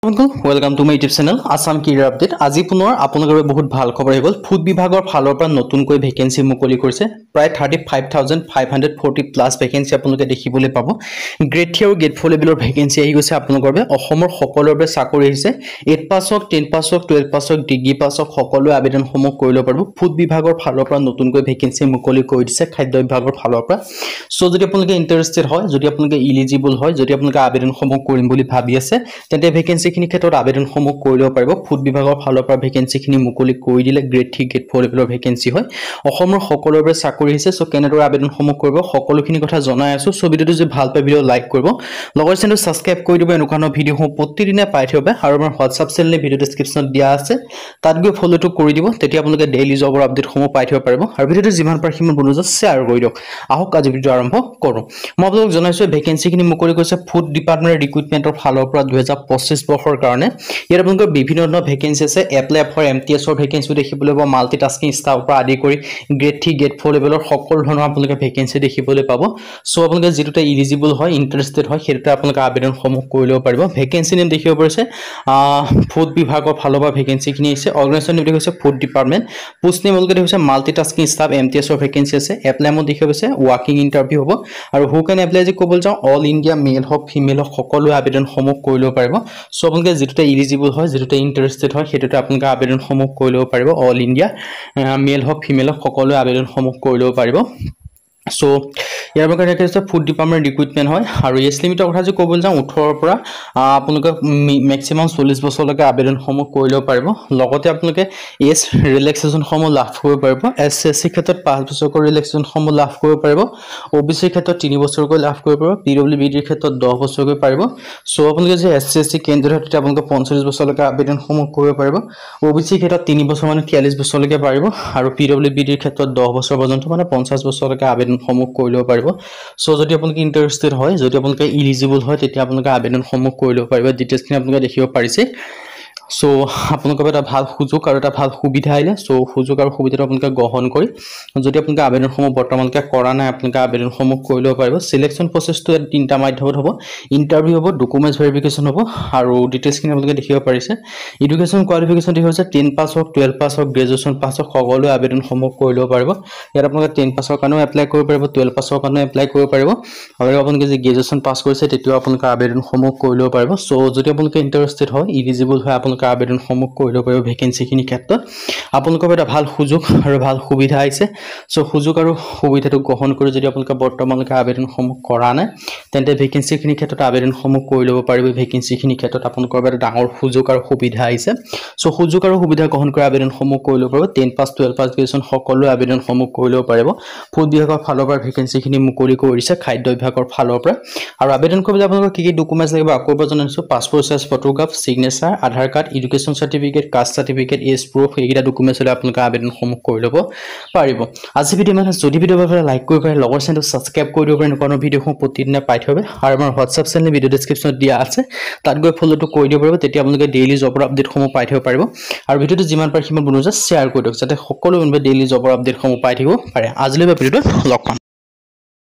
Welcome to my YouTube channel Assam career update. আজি পুনৰ আপোনালোকৰ বহুত ভাল খবৰ হৈ গ'ল। ফুড বিভাগৰ ফালৰ পৰা নতুনকৈ ভেকেন্সি মুকলি কৰিছে। প্ৰায় 35,540 প্লাছ ভেকেন্সি আপোনালোকে দেখিবলৈ পাব। গ্ৰেড 3 আৰু গ্ৰেড 4 লেভেলৰ ভেকেন্সি আহি গৈছে আপোনালোকৰ বাবে। অসমৰ সকলোৰে বাবে চাকৰি আহিছে। 8 পাছ হওক, 10 পাছ হওক, 12 পাছ হওক, ডিগ্ৰী পাছ হওক, সকলোৱে আবেদনসমূহ কৰি ল'ব পাৰিব। ফুড বিভাগৰ ফালৰ পৰা নতুনকৈ ভেকেন্সি মুকলি কৰি দিছে খাদ্য বিভাগৰ ফালৰ পৰা। সো যদি আপোনালোকে ইন্টাৰেষ্টেড হয়, যদি আপোনালোকে ইলিজিবল হয়, যদি আপোনালোকে আবেদনসমূহ কৰিম বুলি ভাবি আছে, তেন্তে ভেকেন্সিখিনি ক্ষেত্ৰত আবেদনসমূহ কৰি ল'ব পাৰিব। ফুড বিভাগৰ ফালৰ পৰা ভেকেন্সিখিনি মুকলি কৰি দিলে। গ্ৰেড 3 গ্ৰেড 4 লেভেলৰ ভেকেন্সি হয়। অসমৰ সকলোৰে বাবে চাকৰি আহিছে। সো কেনেদৰে আবেদনসমূহ কৰিব সকলোখিনি কথা জনাই আছো। সো ভিডিওটো যদি ভাল পায় ভিডিও লাইক কৰিব, লগৰ চেনেলটো সাবস্ক্ৰাইব কৰি দিব। এনেকুৱা ভিডিওসমূহ প্ৰতিদিনে পাই থাকিব। আৰু আমাৰ হোৱাটছআপ চেনেলে ভিডিও ডেসক্ৰিপশ্যনত দিয়া আছে, তাত গৈ ফলোটো কৰি দিব। তেতিয়া আপোনালোকে ডেইলি জবৰ আপডেটসমূহ পাই থাকিব পাৰিব। আৰু ভিডিওটো যিমান পাৰে সিমান বন্ধুজন শ্বেয়াৰ কৰি দিয়ক। আহক আজি ভিডিও আৰম্ভ কৰোঁ। মই আপোনালোকক জনাইছো ভেকেন্সিখিনি মুকলি কৰিছে ফুড ডিপাৰ্টমেণ্ট ৰিক্ৰুটমেণ্টৰ ফালৰ পৰা 2025 বৰ্ষৰ কাৰণে। ইয়াত আপোনালোকৰ বিভিন্ন ধৰণৰ ভেকেন্সি আছে। এপ্লাই ফৰ MTSৰ ভেকেন্সি দেখিবলৈ পাব। মাল্টিটাস্কিং ষ্টাফৰ পৰা আদি কৰি গ্ৰেড 3 গ্ৰেড 4 লেভেলৰ সকলো ধৰণৰ আপোনালোকে ভেকেন্সি দেখিবলৈ পাব। সো আপোনালোকে যিটোতে ইলিজিবল হয়, ইন্টাৰেষ্টেড হয়, সেইটোতে আপোনালোকে আবেদনসমূহ কৰি ল'ব পাৰিব। ভেকেন্সি নেম দেখিব পাৰিছে ফুড বিভাগৰ ফালৰ পৰা ভেকেন্সিখিনি আহিছে। অৰ্গেনাইজেশ্যন নেম দেখিছে ফুড ডিপাৰ্টমেণ্ট। পোষ্ট নেম আপোনালোকে দেখিছে মাল্টিটাস্কিং ষ্টাফ MTSৰ ভেকেন্সি আছে। এপ্লাই মত দেখিব পাৰিছে ৱাকিং ইণ্টাৰভিউ হ'ব। আৰু হু কেন এপ্লাই যে ক'বলৈ যাওঁ, অল ইণ্ডিয়া মেল হওক ফিমেল হওক সকলোৱে আবেদনসমূহ কৰি ল'ব পাৰিব। সো আপোনালোকে যিটোতে ইলিজিবল হয়, যিটোতে ইন্টাৰেষ্টেড হয়, সেইটোতে আপোনালোকে আবেদনসমূহ কৰি ল'ব পাৰিব। অল ইণ্ডিয়া মেল হওক ফিমেল হওক সকলোৱে আবেদনসমূহ কৰি ল'ব পাৰিব। সো ইয়াৰ পৰা দেখিছে ফুড ডিপাৰ্টমেণ্ট ৰিক্ৰুটমেণ্ট হয়। আৰু এজ লিমিটৰ কথা যদি ক'বলৈ যাওঁ, 18ৰ পৰা আপোনালোকে মেক্সিমাম 40 বছৰলৈকে আবেদনসমূহ কৰি ল'ব পাৰিব। লগতে আপোনালোকে এজ ৰিলেক্সেশ্যনসমূহ লাভ কৰিব পাৰিব। SC ক্ষেত্ৰত 5 বছৰকৈ ৰিলেক্সেশ্যনসমূহ লাভ কৰিব পাৰিব। OBC ক্ষেত্ৰত 3 বছৰকৈ লাভ কৰিব পাৰিব। PWBDৰ ক্ষেত্ৰত 10 বছৰকৈ পাৰিব। সো আপোনালোকে যে SC কেন্দ্ৰীয় তেতিয়া আপোনালোকে 45 বছৰলৈকে আবেদনসমূহ কৰিব পাৰিব। OBC ক্ষেত্ৰত 3 বছৰ মানে 43 বছৰলৈকে পাৰিব। আৰু PWBDৰ ক্ষেত্ৰত 10 বছৰ পৰ্যন্ত মানে 50 বছৰলৈকে আবেদনসমূহ কৰি ল'ব পাৰিব। সো যদি আপোনালোকে ইন্টাৰেষ্টেড হয়, যদি আপোনালোকে ইলিজিবল হয়, তেতিয়া আপোনালোকে আবেদনসমূহ কৰি ল'ব পাৰিব। ডিটেইলছখিনি আপোনালোকে দেখিব পাৰিছে। সো আপোনালোকৰ এটা ভাল সুযোগ আৰু এটা ভাল সুবিধা আহিলে। সো সুযোগ আৰু সুবিধাটো আপোনালোকে গ্ৰহণ কৰি যদি আপোনালোকে আবেদনসমূহ বৰ্তমানলৈকে কৰা নাই, আপোনালোকে আবেদনসমূহ কৰি ল'ব পাৰিব। চিলেকশ্যন প্ৰচেছটো 3টা মাধ্যমত হ'ব। ইণ্টাৰভিউ হ'ব, ডকুমেণ্টছ ভেৰিফিকেশ্যন হ'ব, আৰু ডিটেইলছখিনি আপোনালোকে দেখিব পাৰিছে। এডুকেশ্যন কোৱালিফিকেশ্যন দেখিব পাৰিছে 10 পাছ হওক, 12 পাছ হওক, গ্ৰেজুৱেশ্যন পাছ হওক, সকলোৱে আবেদনসমূহ কৰি ল'ব পাৰিব। ইয়াত আপোনালোকে 10 পাছৰ কাৰণেও এপ্লাই কৰিব পাৰিব, 12 পাছৰ কাৰণেও এপ্লাই কৰিব পাৰিব। আৰু আপোনালোকে যদি গ্ৰেজুৱেশ্যন পাছ কৰিছে তেতিয়াও আপোনালোকে আবেদনসমূহ কৰি ল'ব পাৰিব। সো যদি আপোনালোকে ইণ্টাৰেষ্টেড হয়, ইলিজিবল হয়, আপোনালোকে আবেদনসমূহ কৰি ল'ব পাৰিব। ভেকেন্সিখিনিৰ ক্ষেত্ৰত আপোনালোকৰ এটা ভাল সুযোগ আৰু ভাল সুবিধা আহিছে। সো সুযোগ আৰু সুবিধাটো গ্ৰহণ কৰি যদি আপোনালোকে বৰ্তমানলৈকে আবেদনসমূহ কৰা নাই, তেন্তে ভেকেন্সিখিনিৰ ক্ষেত্ৰত আবেদনসমূহ কৰি ল'ব পাৰিব। ভেকেন্সিখিনিৰ ক্ষেত্ৰত আপোনালোকৰ এটা ডাঙৰ সুযোগ আৰু সুবিধা আহিছে। সো সুযোগ আৰু সুবিধা গ্ৰহণ কৰি আবেদনসমূহ কৰি ল'ব পাৰিব। 10 পাছ 12 পাছ গ্ৰেজুৱেশ্যন সকলোৱে আবেদনসমূহ কৰি ল'ব পাৰিব। ফুড বিভাগৰ ফালৰ পৰা ভেকেন্সিখিনি মুকলি কৰি দিছে খাদ্য বিভাগৰ ফালৰ পৰা। আৰু আবেদন কৰিবলৈ আপোনালোকৰ কি ডকুমেণ্টছ লাগিব আকৌ এবাৰ জনাইছোঁ। Passport size photograph, signature, Aadhaar card, education certificate, caste certificate, age proof, এইকেইটা ডকুমেণ্টছ হ'লে আপোনালোকে আবেদনসমূহ কৰি ল'ব পাৰিব। আজি ভিডিঅ' মানে যদি ভিডিঅ' ভাল পালে লাইক কৰিব পাৰে, লগৰ চেনেলটো ছাবস্ক্ৰাইব কৰি দিব পাৰে। এনেকুৱা ভিডিঅ'সমূহ প্ৰতিদিনে পাই থাকিব। আৰু আমাৰ হোৱাটছআপ চেনেল ভিডিঅ' ডেসক্ৰিপশ্যনত দিয়া আছে, তাত গৈ ফলোটো কৰি দিব পাৰিব। তেতিয়া আপোনালোকে ডেইলি জবৰ আপডেটসমূহ পাই থাকিব পাৰিব। আৰু ভিডিঅ'টো যিমান পাৰে সিমান বন্ধুজন শ্বেয়াৰ কৰি দিয়ক, যাতে সকলো মানুহে ডেইলি জবৰ আপডেটসমূহ পাই থাকিব পাৰে। আজিলৈ ভিডিঅ'টো লগ পাম।